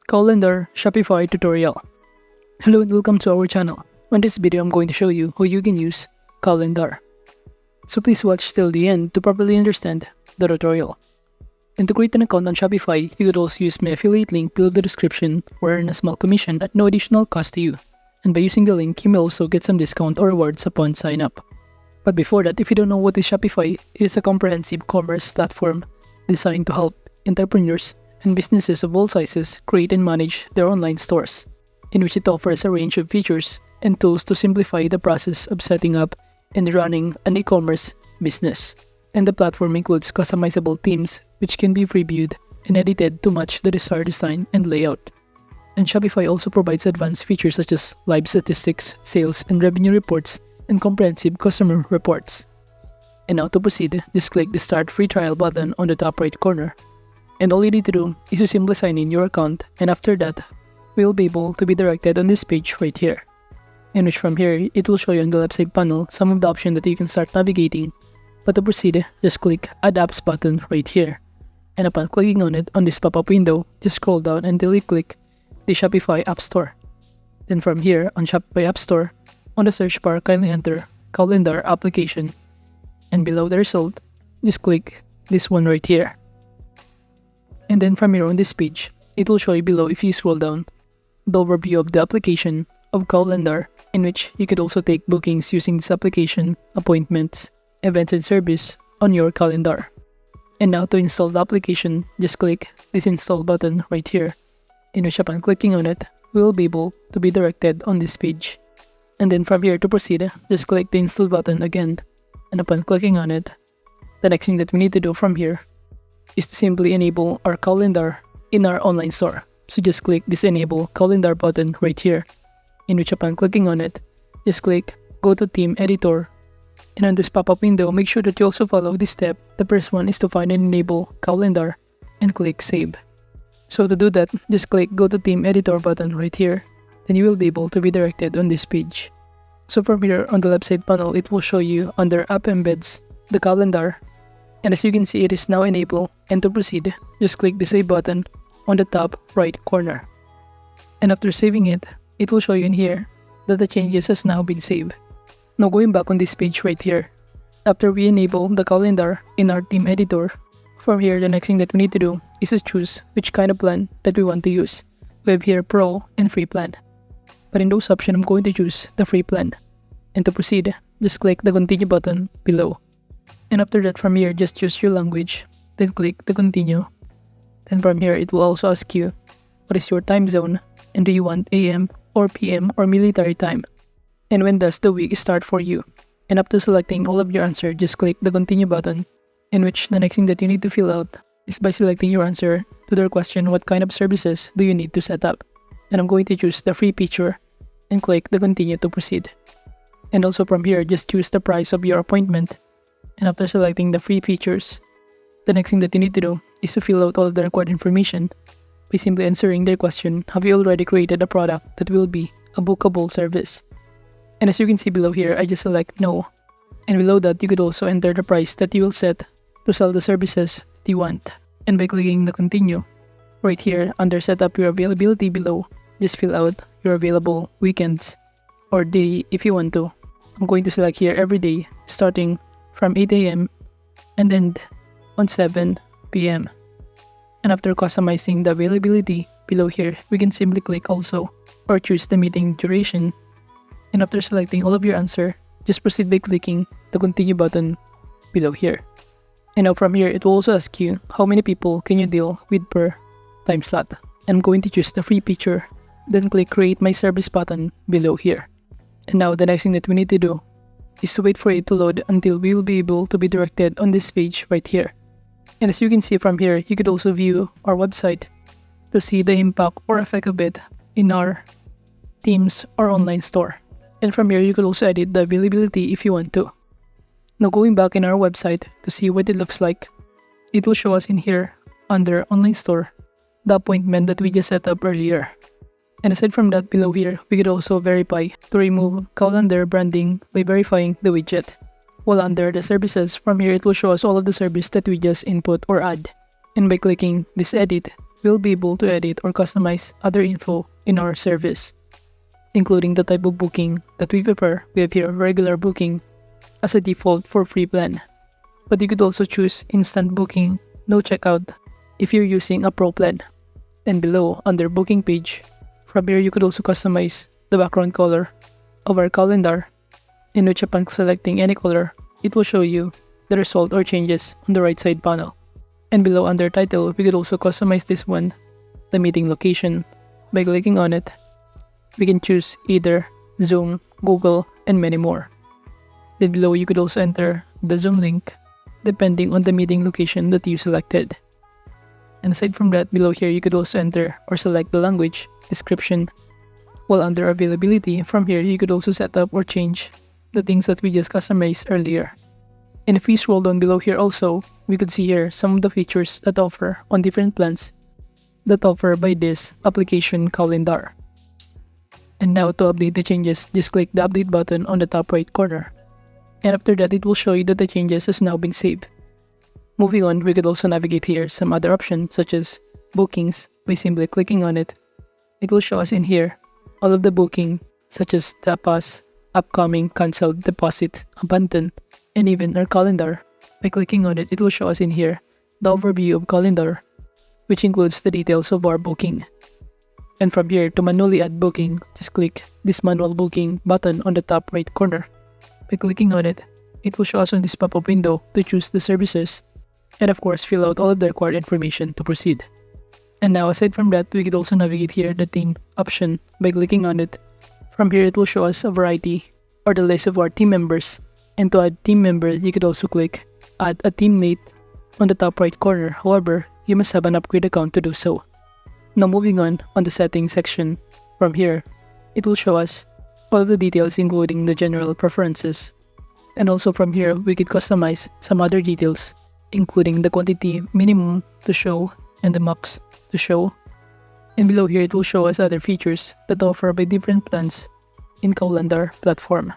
Cowlendar Shopify tutorial. Hello and welcome to our channel. On this video, I'm going to show you how you can use Cowlendar. So please watch till the end to properly understand the tutorial. And to create an account on Shopify, you could also use my affiliate link below the description or earn a small commission at no additional cost to you. And by using the link, you may also get some discount or rewards upon sign up. But before that, if you don't know what is Shopify, it is a comprehensive commerce platform designed to help entrepreneurs and businesses of all sizes create and manage their online stores, in which it offers a range of features and tools to simplify the process of setting up and running an e-commerce business. And the platform includes customizable themes which can be previewed and edited to match the desired design and layout. And Shopify also provides advanced features such as live statistics, sales and revenue reports, and comprehensive customer reports. And now to proceed, just click the Start Free Trial button on the top right corner. And all you need to do is to simply sign in your account, and after that, we will be able to be directed on this page right here. In which from here, it will show you on the left side panel some of the options that you can start navigating. But to proceed, just click Add Apps button right here. And upon clicking on it on this pop-up window, just scroll down until you click the Shopify App Store. Then from here, on Shopify App Store, on the search bar, kindly enter Cowlendar application. And below the result, just click this one right here. And then from here on this page, it will show you below, if you scroll down, the overview of the application of Cowlendar, in which you could also take bookings using this application, appointments, events and service on your calendar. And now to install the application, just click this install button right here, in which upon clicking on it, we will be able to be directed on this page. And then from here to proceed, just click the install button again, and upon clicking on it, the next thing that we need to do from here is to simply enable our Cowlendar in our online store. So just click this enable Cowlendar button right here, in which upon clicking on it, just click go to theme editor, and on this pop-up window, make sure that you also follow this step. The first one is to find and enable Cowlendar and click save. So to do that, just click go to theme editor button right here, then you will be able to be directed on this page. So from here on the left side panel, it will show you under app embeds the Cowlendar. And as you can see, it is now enabled, and to proceed, just click the save button on the top right corner. And after saving it, it will show you in here that the changes has now been saved. Now going back on this page right here, after we enable the Cowlendar in our theme editor, from here the next thing that we need to do is to choose which kind of plan that we want to use. We have here Pro and Free plan. But in those options, I'm going to choose the Free plan. And to proceed, just click the Continue button below. And after that, from here, just choose your language, then click the continue. Then from here, it will also ask you, what is your time zone, and do you want AM or PM or military time? And when does the week start for you? And after selecting all of your answer, just click the continue button, in which the next thing that you need to fill out is by selecting your answer to their question, what kind of services do you need to set up? And I'm going to choose the free feature and click the continue to proceed. And also from here, just choose the price of your appointment. And after selecting the free features, the next thing that you need to do is to fill out all of the required information by simply answering their question, have you already created a product that will be a bookable service? And as you can see below here, I just select no. And below that, you could also enter the price that you will set to sell the services that you want. And by clicking the continue, right here under set up your availability below, just fill out your available weekends or day if you want to. I'm going to select here every day starting from 8 AM and end on 7 PM. And after customizing the availability below here, we can simply click also or choose the meeting duration. And after selecting all of your answer, just proceed by clicking the continue button below here. And now from here, it will also ask you how many people can you deal with per time slot. I'm going to choose the free feature, then click create my service button below here. And now the next thing that we need to do is to wait for it to load until we will be able to be directed on this page right here. And as you can see from here, you could also view our website to see the impact or effect of it in our themes or online store. And from here, you could also edit the availability if you want to. Now going back in our website to see what it looks like, it will show us in here under online store the appointment that we just set up earlier. And aside from that, below here, we could also verify to remove Cowlendar branding by verifying the widget. While under the services, from here it will show us all of the service that we just input or add. And by clicking this edit, we'll be able to edit or customize other info in our service, including the type of booking that we prefer. We have here regular booking as a default for free plan. But you could also choose instant booking, no checkout, if you're using a pro plan. And below, under booking page, from here you could also customize the background color of our calendar, in which upon selecting any color, it will show you the result or changes on the right side panel. And below under title, we could also customize this one, the meeting location. By clicking on it, we can choose either Zoom, Google, and many more. Then below you could also enter the Zoom link depending on the meeting location that you selected. And aside from that, below here you could also enter or select the language, description. While under availability, from here you could also set up or change the things that we just customized earlier. And if we scroll down below here also, we could see here some of the features that offer on different plans that offer by this application Cowlendar. And now to update the changes, just click the update button on the top right corner. And after that, it will show you that the changes has now been saved. Moving on, we could also navigate here some other options such as bookings. By simply clicking on it, it will show us in here all of the booking such as the past, upcoming, cancelled, deposit, abandoned, and even our calendar. By clicking on it, it will show us in here the overview of calendar, which includes the details of our booking. And from here, to manually add booking, just click this manual booking button on the top right corner. By clicking on it, it will show us on this pop-up window to choose the services and of course fill out all of the required information to proceed. And now aside from that, we could also navigate here the team option. By clicking on it, from here it will show us a variety or the list of our team members. And to add team member, you could also click add a teammate on the top right corner. However, you must have an upgrade account to do so. Now moving on the settings section, from here, it will show us all of the details including the general preferences. And also from here, we could customize some other details including the quantity minimum to show and the max to show. And below here, it will show us other features that offer by different plans in Cowlendar platform.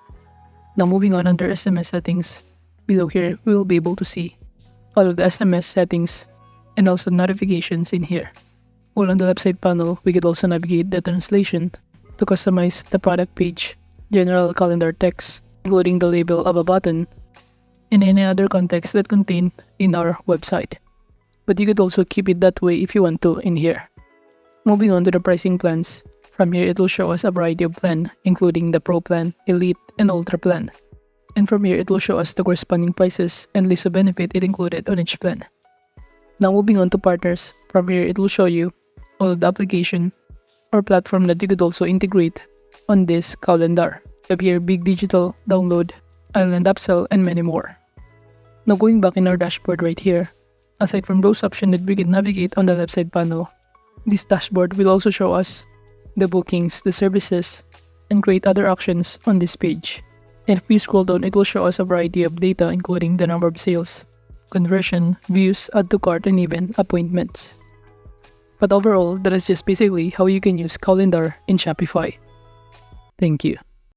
Now moving on under SMS settings, below here, we will be able to see all of the SMS settings and also notifications in here. While on the left side panel, we could also navigate the translation to customize the product page, general calendar text, including the label of a button, and any other context that contain in our website. But you could also keep it that way if you want to in here. Moving on to the pricing plans, from here it will show us a variety of plan, including the Pro plan, Elite, and Ultra plan. And from here it will show us the corresponding prices and list of benefit it included on each plan. Now moving on to partners, from here it will show you all of the application or platform that you could also integrate on this Cowlendar. We have here Big Digital, Download, Island Upsell, and many more. Now going back in our dashboard right here, aside from those options that we can navigate on the left side panel, this dashboard will also show us the bookings, the services, and create other actions on this page. And if we scroll down, it will show us a variety of data including the number of sales, conversion, views, add to cart, and even appointments. But overall, that is just basically how you can use Cowlendar in Shopify. Thank you.